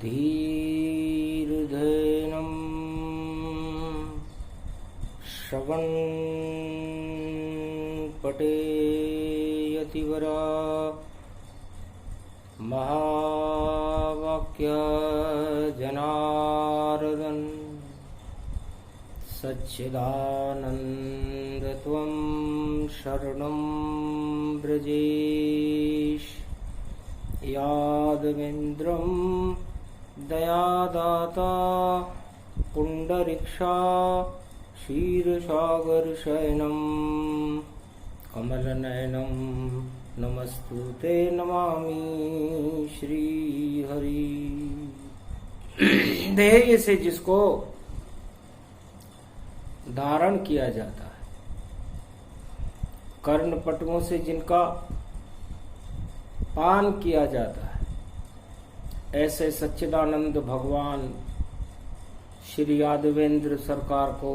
धीर्धेनं श्रवन् पठेयतिवरा महावाक्य जनार्दन सच्चिदानन्दत्वं शरणं व्रजेश यादवेन्द्रं दयादाता पुण्डरीक्षा क्षीरसागरशयनं कमलनयनं नमस्तुते नमामि श्रीहरि। धैर्य से जिसको धारण किया जाता है, कर्णपटुओं से जिनका पान किया जाता है, ऐसे सच्चिदानंद भगवान श्री यादवेंद्र सरकार को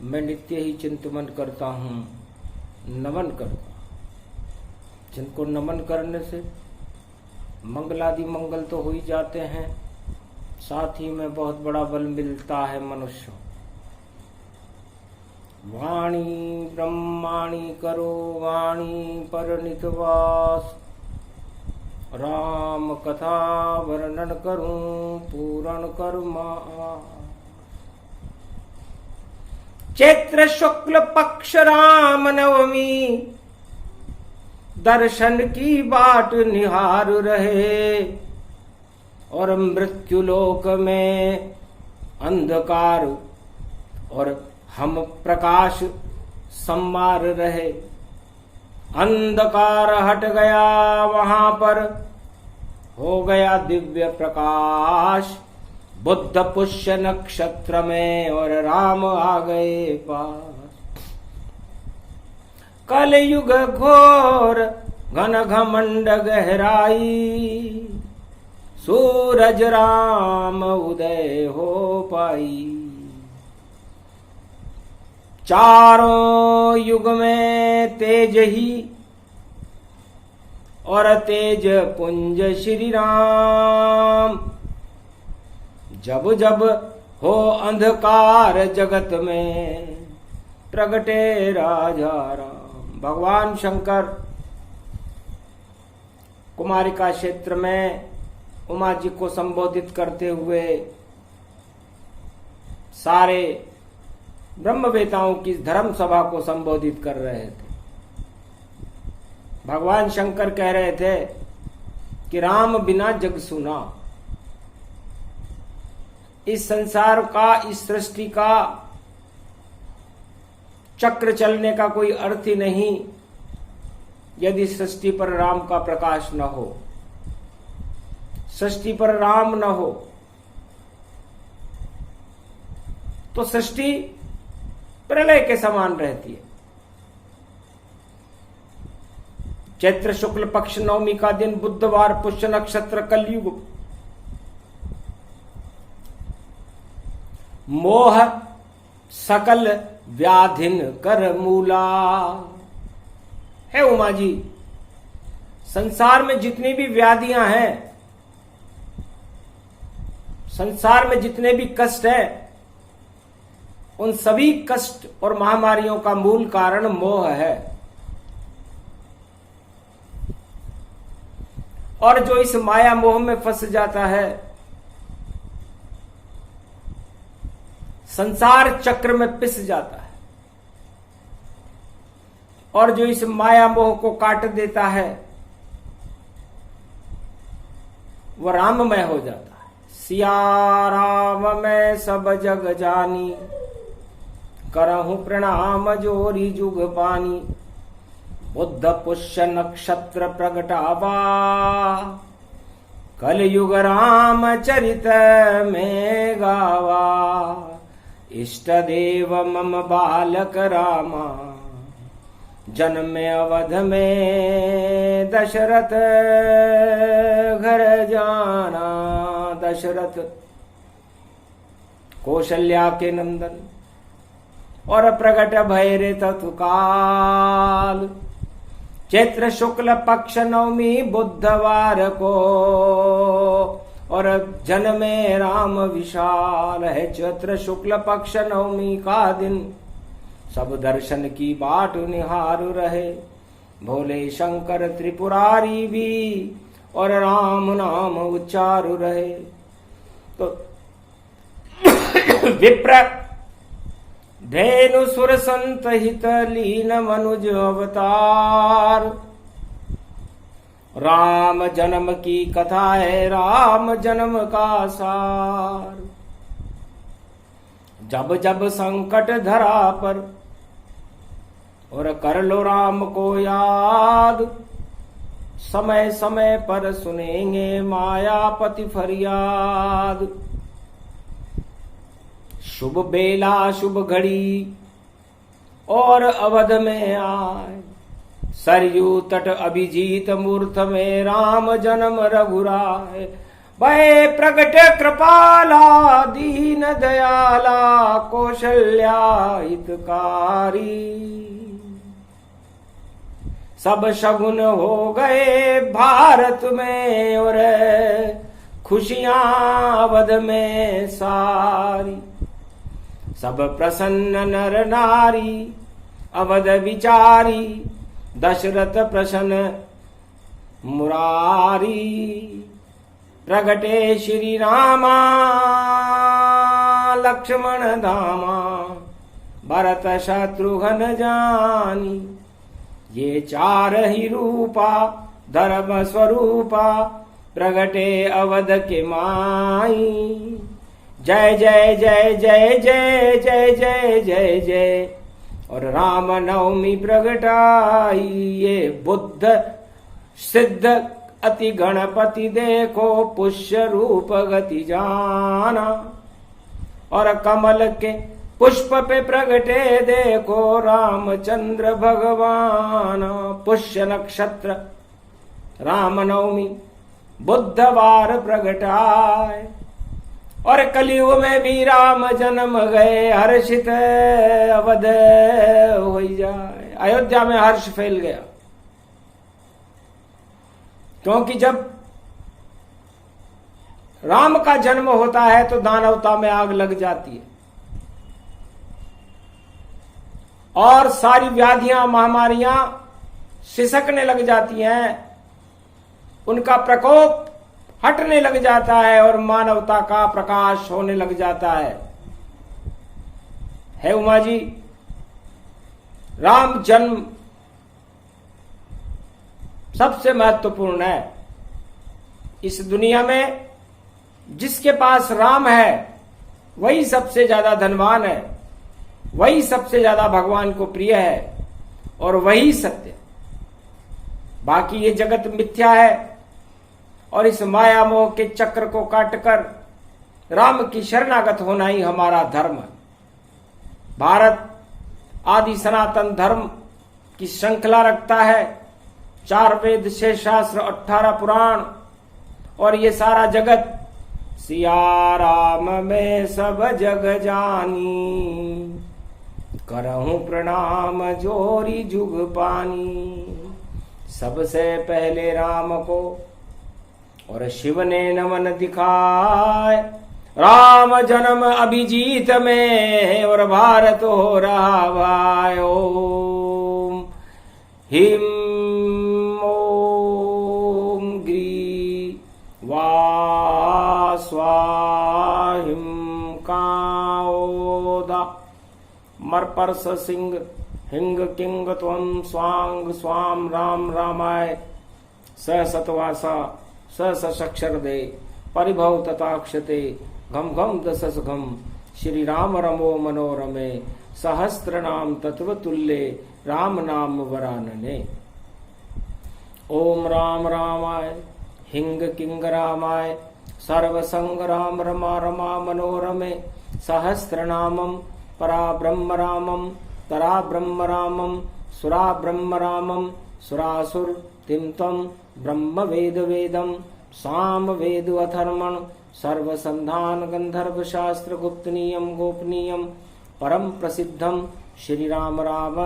मैं नित्य ही चिंतन करता हूँ, नमन करता हूँ। जिनको नमन करने से मंगलादि मंगल तो हो ही जाते हैं, साथ ही में बहुत बड़ा बल मिलता है मनुष्य। वाणी ब्रह्माणी करो वाणी पर नितवास, राम कथा वर्णन करूं पूर्ण कर्मा। चैत्र शुक्ल पक्ष राम नवमी, दर्शन की बाट निहार रहे, और मृत्यु लोक में अंधकार और हम प्रकाश सम्मार रहे। अंधकार हट गया वहां पर, हो गया दिव्य प्रकाश। बुद्ध पुष्य नक्षत्र में और राम आ गए पास। कलयुग घोर घन घमंड गहराई, सूरज राम उदय हो पाई। चारों युग में तेज ही और तेज पुंज श्री राम। जब जब हो अंधकार जगत में, प्रगटे राजा राम। भगवान शंकर कुमारिका क्षेत्र में उमा जी को संबोधित करते हुए सारे ब्रह्मवेताओं की धर्म सभा को संबोधित कर रहे थे। भगवान शंकर कह रहे थे कि राम बिना जग सुना। इस संसार का, इस सृष्टि का चक्र चलने का कोई अर्थ ही नहीं यदि सृष्टि पर राम का प्रकाश न हो, सृष्टि पर राम न हो तो सृष्टि प्रलय के समान रहती है। चैत्र शुक्ल पक्ष नवमी का दिन, बुधवार, पुष्य नक्षत्र, कलयुग। मोह सकल व्याधिन कर मूला। है उमा जी, संसार में जितनी भी व्याधियां हैं, संसार में जितने भी कष्ट हैं, उन सभी कष्ट और महामारियों का मूल कारण मोह है। और जो इस माया मोह में फंस जाता है, संसार चक्र में पिस जाता है, और जो इस माया मोह को काट देता है, वह राममय हो जाता है। सिया राम मैं सब जग जानी, करहूं प्रणाम जोरी जुग पानी। बुद्ध पुष्य नक्षत्र प्रगटावा, कलयुग राम चरित में गावा। इष्ट देव मम बालक रामा, जन्म अवध में दशरथ घर जाना। दशरथ कौशल्या के नंदन, और प्रगट भय रे तत्काल। चैत्र शुक्ल पक्ष नवमी बुधवार को, और जन्मे राम विशाल है। चैत्र शुक्ल पक्ष नवमी का दिन सब दर्शन की बाट निहार रहे। भोले शंकर त्रिपुरारी भी और राम नाम उच्चारु रहे। तो विप्र धेनु सुर संत हित लीन मनुज अवतार। राम जन्म की कथा है राम जन्म का सार। जब जब संकट धरा पर और कर लो राम को याद। समय समय पर सुनेंगे मायापति फरियाद। शुभ बेला शुभ घड़ी और अवध में आए। सरयू तट अभिजीत मूर्त में राम जन्म रघुराय। भय प्रगट कृपाला दीन दयाला कौशल्या हितकारी। सब शगुन हो गए भारत में और खुशियां अवध में सारी। सब प्रसन्न नर नारी अवध विचारी। दशरथ प्रसन्न मुरारी। प्रगटे श्री रामा लक्ष्मण धामा। भरत शत्रुघ्न जानी। ये चार ही रूपा धर्म स्वरूपा प्रगटे अवध के माई। जय जय जय जय जय जय जय जय जय और राम नवमी प्रगटाई। ये बुद्ध सिद्ध अति गणपति देखो पुष्य रूप गति जाना। और कमल के पुष्प पे प्रगटे देखो रामचंद्र भगवान। पुष्य नक्षत्र राम नवमी बुधवार प्रगटाए। और कलयुग में भी राम जन्म गए हर्षित अवध हो जाए। अयोध्या में हर्ष फैल गया क्योंकि जब राम का जन्म होता है तो दानवता में आग लग जाती है और सारी व्याधियां महामारियां सिसकने लग जाती हैं। उनका प्रकोप हटने लग जाता है और मानवता का प्रकाश होने लग जाता है उमा जी। राम जन्म सबसे महत्वपूर्ण है। इस दुनिया में जिसके पास राम है वही सबसे ज्यादा धनवान है, वही सबसे ज्यादा भगवान को प्रिय है और वही सत्य। बाकी ये जगत मिथ्या है और इस माया मोह के चक्र को काटकर राम की शरणागत होना ही हमारा धर्म है। भारत आदि सनातन धर्म की श्रृंखला रखता है। 4 वेद, 6 शास्त्र, 18 पुराण और ये सारा जगत सिया राम में सब जग जानी। करहूं प्रणाम जोरी जुग पानी। सबसे पहले राम को और शिव ने नमन दिखाए। राम जन्म अभिजीत में और भारत हो रहा भाई। ओम हिम ओम ग्री वा स्वाहिम काओदा मरपर्स सिंह हिंग किंग त्वं स्वांग स्वाम राम रामाय स सतवासा स सक्षर दे परिभव तथाक्षते घम घम दशस घम। श्री राम रमो मनोरमे सहस्त्र नाम तत्व तुल्ये राम नाम वरानने। ओम राम रामाय हिंग किंग रामाय सर्व संग राम रमा रमा मनोरमे सहस्त्र नामम परा ब्रह्म रामम तरा ब्रह्म रामम सुरा ब्रह्म रामम सुरासुर तिम तम ब्रह्म वेद वेदम साम वेद अथर्मण सर्व संधान गंधर्व शास्त्र गुप्तनीयम गोपनीयम परम प्रसिद्धम श्री राम राम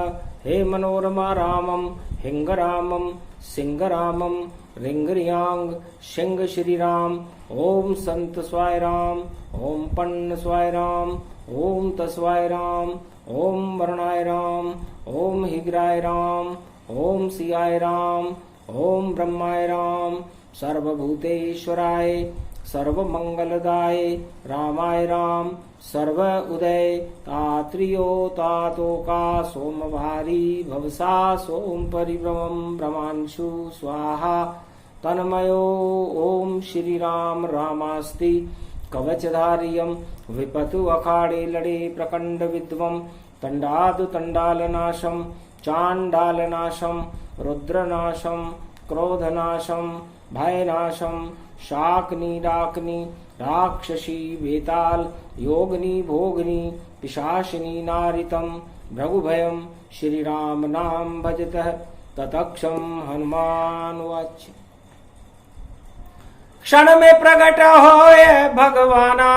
हे मनोरमा रामम हिंग रामम सिंगरामम रिंगरियांग सिंह श्री राम। ओम संत स्वाय राम, ओम पन्न स्वाय राम, ओम तस्वाय राम, ओम वर्णाय राम, ओम हिग्राय राम, ओम सियाय राम, ओम ब्रह्माय राम, सर्वभूतेश्वराय सर्वमंगलदाय रामाय राम, सर्व उदय तात्रियो तातोका सोमभारी भवसा सोम परिभ्रमं ब्रह्मांशु स्वाहा तन्मयो। ओम श्री राम रामास्ति कवचधारियम विपतु अखाड़े लड़े प्रकंड विद्वम तंडादु तंडालनाशम चांडालनाशम रुद्रनाशम क्रोधनाशम भयनाशम शाकनी डाकनी राक्षसी वेताल योगनी भोगनी पिशाचिनी नारितम भृगुभयम श्री राम नाम भजतः ततक्षम हनुमान वाच्य। क्षण में प्रकट होए भगवाना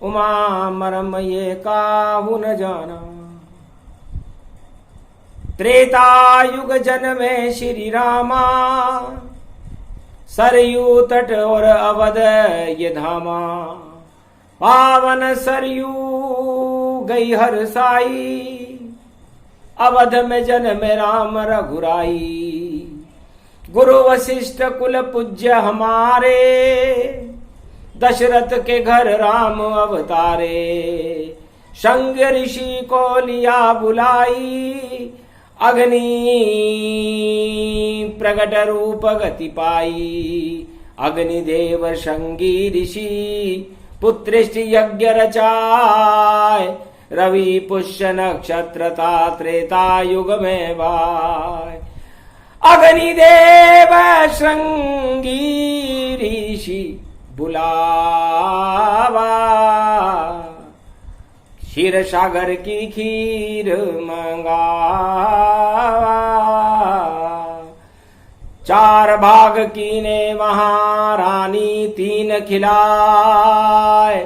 उमा मरम ये काहू न जाना। त्रेता युग जन्मे श्री रामा सरयू तट और अवध ये धामा। पावन सरयू गई हर साई अवध में जन्म राम रघुराई। गुरु वशिष्ठ कुल पूज्य हमारे दशरथ के घर राम अवतारे। संग ऋषि को लिया बुलाई अग्नि प्रगट रूप गति पाई। अग्निदेव संगी ऋषि पुत्रिष्ट यज्ञ रचाय। रवि पुष्य नक्षत्रता त्रेता युग में बाय। अग्निदेव श्रृंगी ऋषि बुलावा। क्षीर सागर की खीर मंगावा। चार भाग कीने महारानी तीन खिलाए।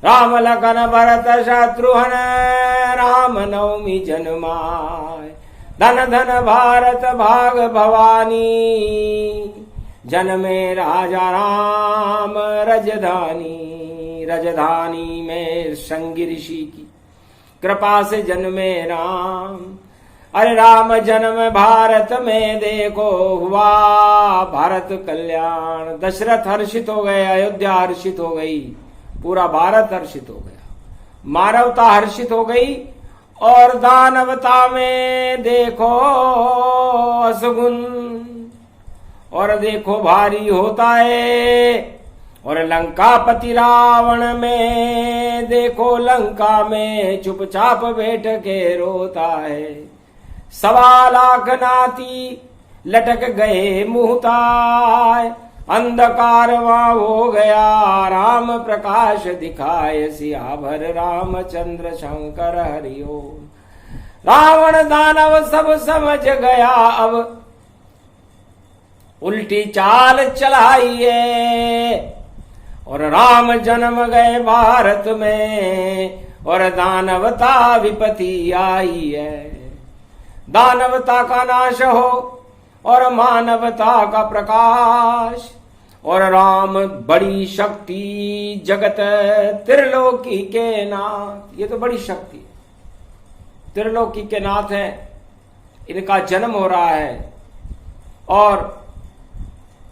राम लखन भरत शत्रुघ्न राम नवमी जन्माय। धन धन भारत भाग भवानी जन्मे राजा राम रजधानी। रजधानी में संगी ऋषि की कृपा से जन्मे राम। अरे राम जन्म भारत में देखो हुआ भारत कल्याण। दशरथ हर्षित हो गए, अयोध्या हर्षित हो गई, पूरा भारत हर्षित हो गया, मानवता हर्षित हो गई। और दानवता में देखो असगुन और देखो भारी होता है। और लंकापति रावण में देखो लंका में चुपचाप बैठ के रोता है। 1.25 लाख नाती लटक गए मुहताय। अंधकार वहां हो गया राम प्रकाश दिखाए। सियाभर रामचंद्र शंकर हरिओम। रावण दानव सब समझ गया अब उल्टी चाल चलाइए। और राम जन्म गए भारत में और दानवता विपत्ति आई है। दानवता का नाश हो और मानवता का प्रकाश। और राम बड़ी शक्ति जगत त्रिलोकी के नाथ। ये तो बड़ी शक्ति है, त्रिलोकी के नाथ है। इनका जन्म हो रहा है और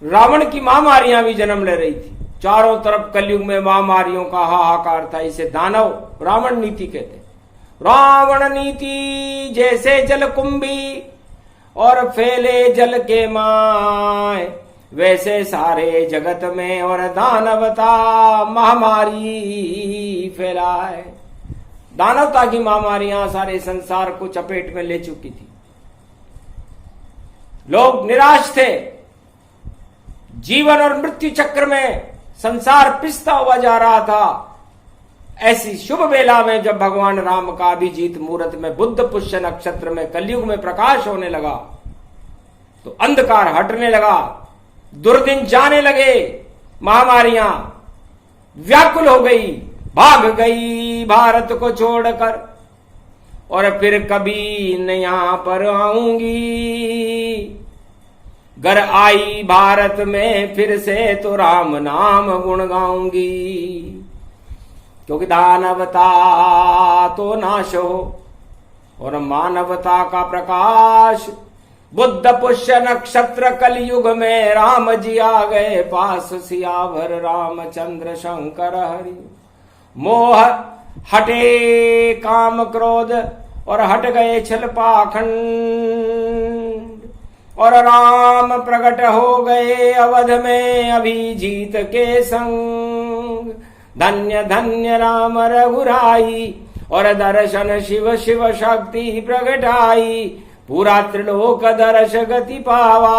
रावण की महामारियां भी जन्म ले रही थी। चारों तरफ कलयुग में महामारियों का हाहाकार था। इसे दानव रावण नीति कहते। रावण नीति जैसे जलकुंभी और फैले जल के माय। वैसे सारे जगत में और दानवता महामारी फैलाए। दानवता की महामारियां सारे संसार को चपेट में ले चुकी थी। लोग निराश थे। जीवन और मृत्यु चक्र में संसार पिसता हुआ जा रहा था। ऐसी शुभ वेला में जब भगवान राम का अभिजीत मुहूर्त में बुद्ध पुष्य नक्षत्र में कलयुग में प्रकाश होने लगा तो अंधकार हटने लगा, दुर्दिन जाने लगे, महामारियां व्याकुल हो गई, भाग गई भारत को छोड़कर। और फिर कभी न यहाँ पर आऊंगी। घर आई भारत में फिर से तो राम नाम गुण गाऊंगी। क्योंकि दानवता तो नाश हो और मानवता का प्रकाश। बुद्ध पुष्य नक्षत्र कलयुग में राम जी आ गए पास। सियावर रामचंद्र शंकर हरि। मोह हटे काम क्रोध और हट गए छल पाखंड। और राम प्रकट हो गए अवध में अभिजीत के संग। धन्य धन्य राम रघुराई और दर्शन शिव शिव शक्ति प्रगटाई। पूरा त्रिलोक दर्श गति पावा।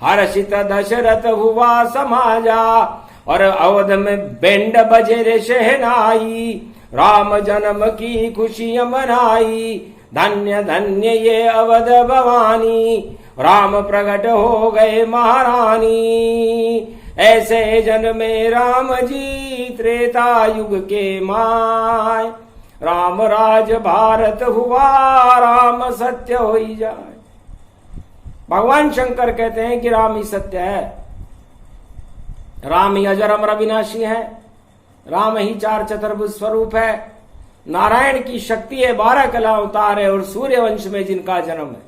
हर्षित दशरथ हुआ समाजा। और अवध में बेंड बजे रे शहनाई। राम जन्म की खुशियां मनाई। धन्य धन्य ये अवध भवानी। राम प्रकट हो गए महारानी। ऐसे जन्मे राम जी त्रेता युग के माय। राम राज भारत हुआ राम सत्य हो ही जाए। भगवान शंकर कहते हैं कि राम ही सत्य है। राम ही अजर अमर अविनाशी है। राम ही चार चतुर्भुज स्वरूप है। नारायण की शक्ति है, 12 कला अवतार है और सूर्य वंश में जिनका जन्म है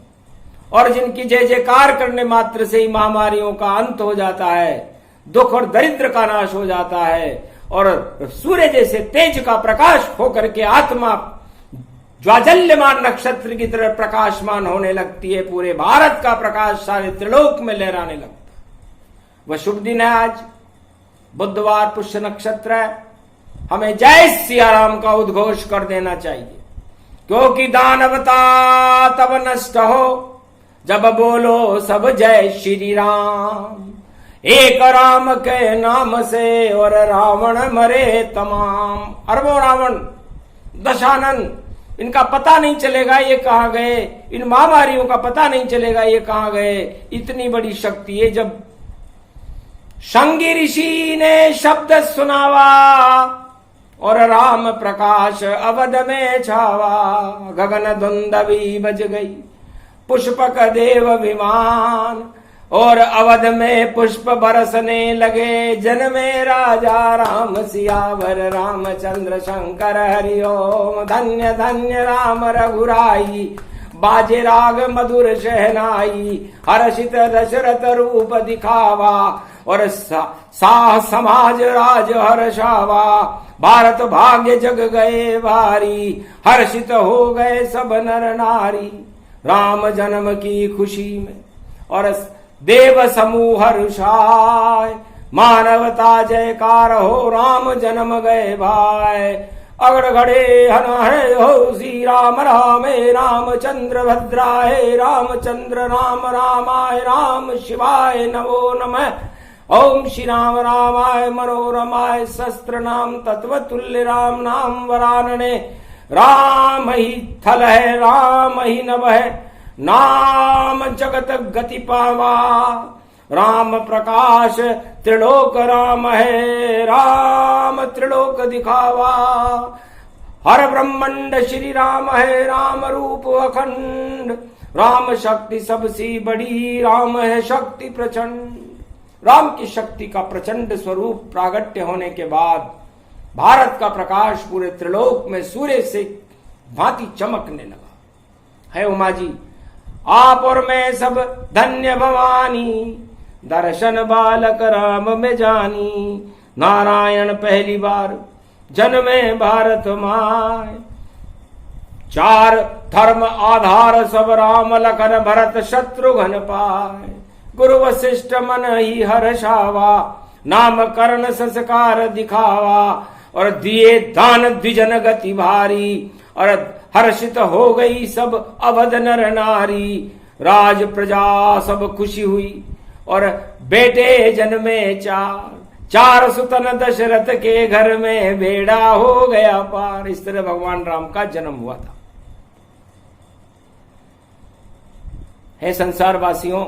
और जिनकी जय जयकार करने मात्र से ही महामारियों का अंत हो जाता है, दुख और दरिद्र का नाश हो जाता है और सूर्य जैसे तेज का प्रकाश होकर के आत्मा ज्वाजल्यमान नक्षत्र की तरह प्रकाशमान होने लगती है। पूरे भारत का प्रकाश सारे त्रिलोक में लहराने लगता है। वह शुभ दिन है आज, बुधवार पुष्य नक्षत्र है। हमें जय सिया राम का उद्घोष कर देना चाहिए, क्योंकि दानवता तब नष्ट हो जब बोलो सब जय श्री राम। एक राम के नाम से और रावण मरे तमाम। अरबों रावण दशानन, इनका पता नहीं चलेगा ये कहां गए। इन महामारियों का पता नहीं चलेगा ये कहां गए। इतनी बड़ी शक्ति है। जब शंगी ऋषि ने शब्द सुनावा और राम प्रकाश अवध में छावा। गगन धुंधवी बज गई पुष्पक देव विमान और अवध में पुष्प बरसने लगे। जन्मे राजा राम सियावर रामचंद्र शंकर हरि ओम। धन्य धन्य राम रघुराई बाजे राग मधुर शहनाई। हर्षित दशरथ रूप दिखावा और साह समाज राज हर्षावा। भारत भाग्य जग गए भारी। हर्षित हो गए सब नर नारी। राम जन्म की खुशी में और देव समूह हर्षाय। मानवता जयकार हो राम जन्म गए भाई। अगड़ घड़े हन है हो श्री राम रामे रामचंद्र भद्राय। रामचंद्र राम रामाय राम शिवाय नमो नमः। ओम श्री राम रामाय मनोरमाय शस्त्र नाम तत्वतुल्य राम नाम वरानने। राम ही थल है राम ही नभ है नाम जगत गति पावा। राम प्रकाश त्रिलोक राम है राम त्रिलोक दिखावा। हर ब्रह्मांड श्री राम है राम रूप अखंड। राम शक्ति सबसे बड़ी राम है शक्ति प्रचंड। राम की शक्ति का प्रचंड स्वरूप प्रागट्य होने के बाद भारत का प्रकाश पूरे त्रिलोक में सूर्य से भांति चमकने लगा है। उमा जी आप और मैं सब धन्य भवानी। दर्शन बालक राम में जानी। नारायण पहली बार जन्मे भारत माय। चार धर्म आधार सब राम लखन भरत शत्रुघ्न पाए। गुरु वशिष्ठ मन ही हर्षावा। नाम कर्ण संस्कार दिखावा और दिए दान द्विजन गति भारी। और हर्षित हो गई सब अवध नर नारी। राज प्रजा सब खुशी हुई और बेटे जन्मे चार सुतन दशरथ के घर में बेड़ा हो गया पार। इस तरह भगवान राम का जन्म हुआ था। हे संसार वासियों,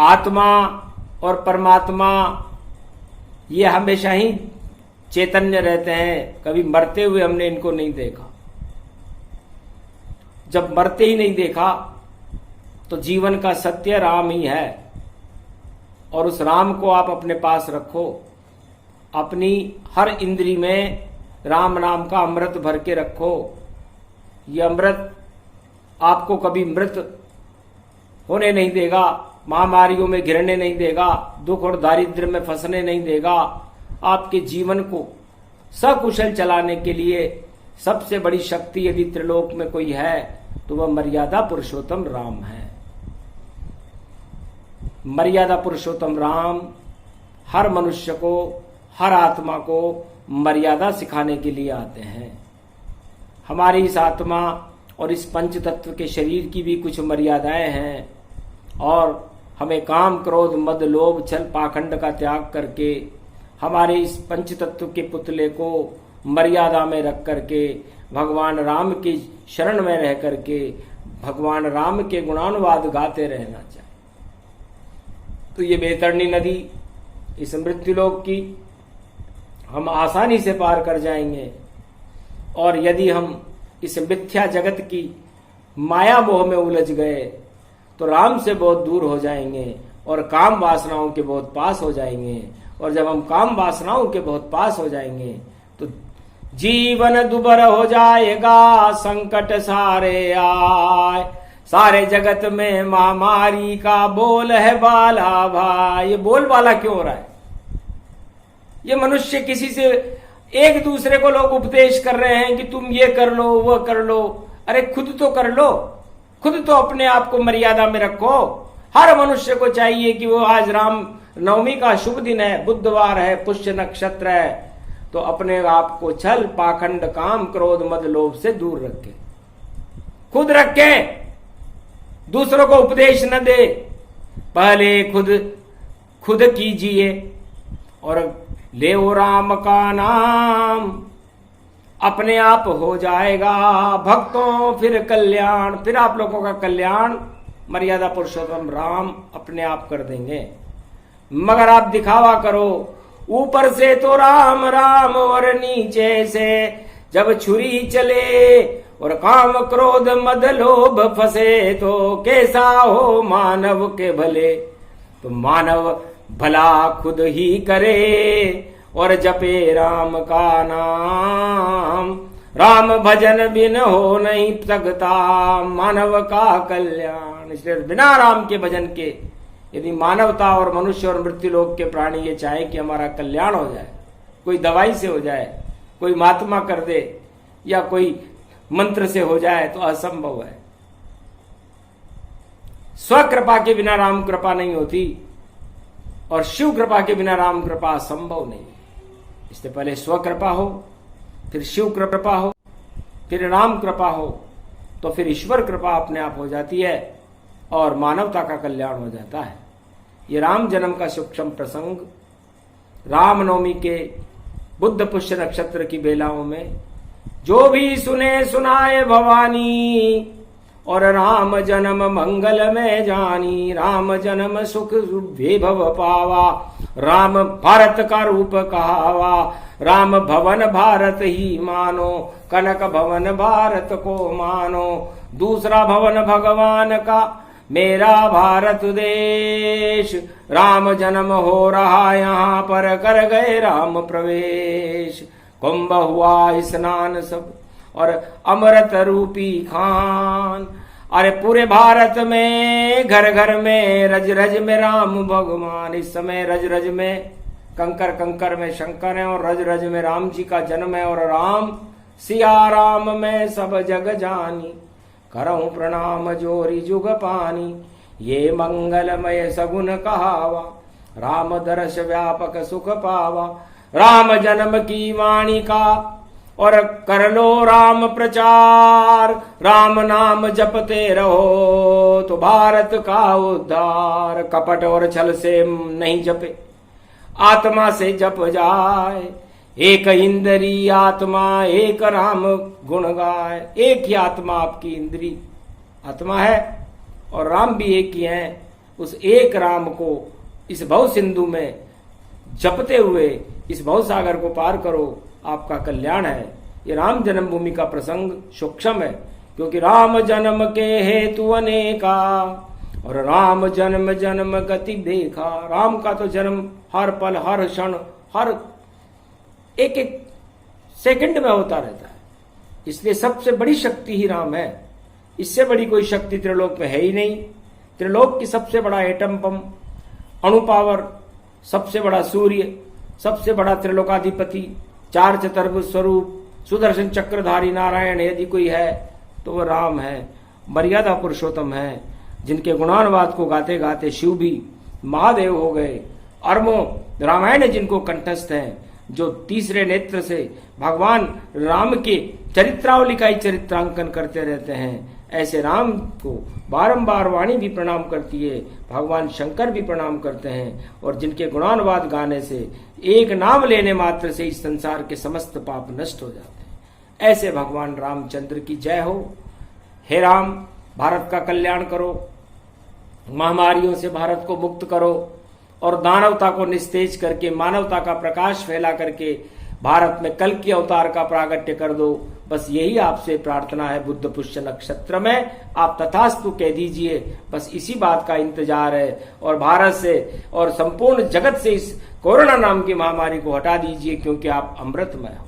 आत्मा और परमात्मा ये हमेशा ही चैतन्य रहते हैं। कभी मरते हुए हमने इनको नहीं देखा। जब मरते ही नहीं देखा तो जीवन का सत्य राम ही है। और उस राम को आप अपने पास रखो, अपनी हर इंद्री में राम नाम का अमृत भर के रखो। ये अमृत आपको कभी मृत होने नहीं देगा, महामारियों में घिरने नहीं देगा, दुख और दारिद्र्य में फंसने नहीं देगा। आपके जीवन को सकुशल चलाने के लिए सबसे बड़ी शक्ति यदि त्रिलोक में कोई है तो वह मर्यादा पुरुषोत्तम राम है। मर्यादा पुरुषोत्तम राम हर मनुष्य को, हर आत्मा को मर्यादा सिखाने के लिए आते हैं। हमारी इस आत्मा और इस पंच तत्व के शरीर की भी कुछ मर्यादाएं हैं और हमें काम, क्रोध, मद, लोभ, छल, पाखंड का त्याग करके हमारे इस पंच तत्व के पुतले को मर्यादा में रख करके भगवान राम की शरण में रह करके भगवान राम के गुणानुवाद गाते रहना चाहिए। तो ये बैतरणी नदी, इस मृत्युलोक की हम आसानी से पार कर जाएंगे। और यदि हम इस मिथ्या जगत की माया मोह में उलझ गए तो राम से बहुत दूर हो जाएंगे और काम वासनाओं के बहुत पास हो जाएंगे। और जब हम काम वासनाओं के बहुत पास हो जाएंगे तो जीवन दुबर हो जाएगा, संकट सारे आए, सारे जगत में महामारी का बोल है बाला भाई। ये बोल बाला क्यों हो रहा है? ये मनुष्य किसी से, एक दूसरे को लोग उपदेश कर रहे हैं कि तुम ये कर लो, वो कर लो। अरे खुद तो कर लो, खुद तो अपने आप को मर्यादा में रखो। हर मनुष्य को चाहिए कि वो आज राम नवमी का शुभ दिन है, बुधवार है, पुष्य नक्षत्र है, तो अपने आप को छल, पाखंड, काम, क्रोध, मद, लोभ से दूर रखे, खुद रखे, दूसरों को उपदेश न दे। पहले खुद कीजिए और ले वो राम का नाम, अपने आप हो जाएगा भक्तों फिर कल्याण। फिर आप लोगों का कल्याण मर्यादा पुरुषोत्तम राम अपने आप कर देंगे। मगर आप दिखावा करो, ऊपर से तो राम राम और नीचे से जब छुरी चले और काम, क्रोध, मद, लोभ फंसे तो कैसा हो मानव के भले। तो मानव भला खुद ही करे और जपे राम का नाम। राम भजन बिन हो नहीं सकता मानव का कल्याण। इसलिए बिना राम के भजन के यदि मानवता और मनुष्य और मृत्युलोक के प्राणी ये चाहे कि हमारा कल्याण हो जाए, कोई दवाई से हो जाए, कोई महात्मा कर दे या कोई मंत्र से हो जाए, तो असंभव है। स्वकृपा के बिना राम कृपा नहीं होती और शिव कृपा के बिना राम कृपा असंभव नहीं। इससे पहले स्वकृपा हो, फिर शिव कृपा हो, फिर राम कृपा हो, तो फिर ईश्वर कृपा अपने आप हो जाती है और मानवता का कल्याण हो जाता है। ये राम जन्म का सूक्ष्म प्रसंग रामनवमी के बुद्ध पुष्य नक्षत्र की बेलाओं में जो भी सुने सुनाए भवानी, और राम जन्म मंगल में जानी। राम जन्म सुख वैभव पावा, राम भारत का रूप कहावा। राम भवन भारत ही मानो, कनक भवन भारत को मानो। दूसरा भवन भगवान का मेरा भारत देश। राम जन्म हो रहा यहाँ पर, कर गए राम प्रवेश। कुंभ हुआ स्नान सब और अमृत रूपी खान। अरे पूरे भारत में घर घर में रज रज में राम भगवान। इस समय रज रज में कंकर कंकर में शंकर है और रज रज में राम जी का जन्म है। और राम सिया राम में सब जग जानी, करऊं प्रणाम जोरी जुग पानी। ये मंगलमय सगुन कहावा, राम दर्श व्यापक सुख पावा। राम जन्म की वाणी का और कर लो राम प्रचार। राम नाम जपते रहो तो भारत का उद्धार। कपट और छल से नहीं जपे, आत्मा से जप जाए। एक इंद्री आत्मा एक राम गुण गाए। एक ही आत्मा आपकी इंद्री आत्मा है और राम भी एक ही है। उस एक राम को इस भव सिंधु में जपते हुए इस भव सागर को पार करो, आपका कल्याण है। ये राम जन्मभूमि का प्रसंग सूक्ष्म है क्योंकि राम जन्म के हेतु अनेका और राम जन्म जन्म गति देखा। राम का तो जन्म हर पल, हर क्षण, हर एक एक सेकंड में होता रहता है। इसलिए सबसे बड़ी शक्ति ही राम है। इससे बड़ी कोई शक्ति त्रिलोक में है ही नहीं। त्रिलोक की सबसे बड़ा एटम बम, अणु पावर, सबसे बड़ा सूर्य, सबसे बड़ा त्रिलोकाधिपति, चार चतुर्भुज स्वरूप, सुदर्शन चक्रधारी नारायण यदि कोई है तो वह राम है, मर्यादा पुरुषोत्तम है, जिनके गुणानुवाद को गाते गाते शिव भी महादेव हो गए। अरबों रामायण जिनको कंठस्थ हैं, जो तीसरे नेत्र से भगवान राम के चरित्रावली का ही चरित्रांकन करते रहते हैं, ऐसे राम को बारंबार वाणी भी प्रणाम करती है, भगवान शंकर भी प्रणाम करते हैं, और जिनके गुणानुवाद गाने से, एक नाम लेने मात्र से इस संसार के समस्त पाप नष्ट हो जाते हैं। ऐसे भगवान रामचंद्र की जय हो। हे राम, भारत का कल्याण करो, महामारियों से भारत को मुक्त करो और दानवता को निस्तेज करके मानवता का प्रकाश फैला करके भारत में कल की अवतार का प्रागट्य कर दो। बस यही आपसे प्रार्थना है। बुद्ध पुष्य नक्षत्र में आप तथास्तु कह दीजिए, बस इसी बात का इंतजार है। और भारत से और संपूर्ण जगत से इस कोरोना नाम की महामारी को हटा दीजिए, क्योंकि आप अमृतमय हो।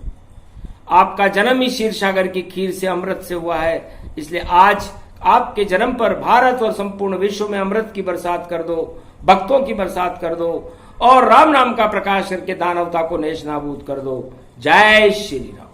आपका जन्म ही क्षीर सागर की खीर से, अमृत से हुआ है। इसलिए आज आपके जन्म पर भारत और संपूर्ण विश्व में अमृत की बरसात कर दो, भक्तों की बरसात कर दो और राम नाम का प्रकाश करके दानवता को नेश नाबूद कर दो। जय श्री राम।